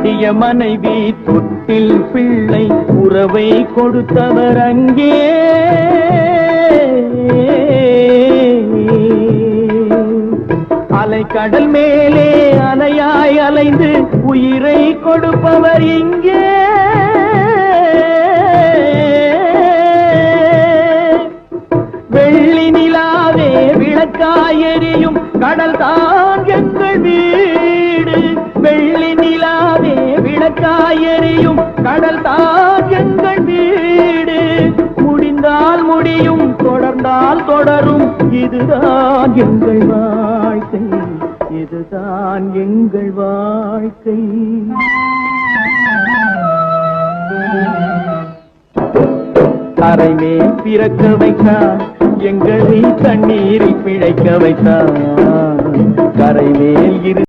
கட்டிய மனைவி தொட்டில் பிள்ளை உறவை கொடுத்தவர் அங்கே. அலைக்கடல் மேலே அலையாய் அலைந்து உயிரை கொடுப்பவர் இங்கே. வெள்ளி நிலாவே விளக்காய் எரியும் கடல் தான் எங்கள் வீடு. வெள்ளி நிலாவே விளக்காய் எரியும் கடல் தான் எங்கள் வீடு. முடிந்தால் முடியும் தொடர்ந்தால் தொடரும் இதுதான் எங்கள் வாழ்க்கை. இதுதான் எங்கள் வாழ்க்கை. கரைமே பிறக்க வைத்தான் எங்களை கண்ணீரில் பிழைக்க வைத்தான். கரைமேல் இரு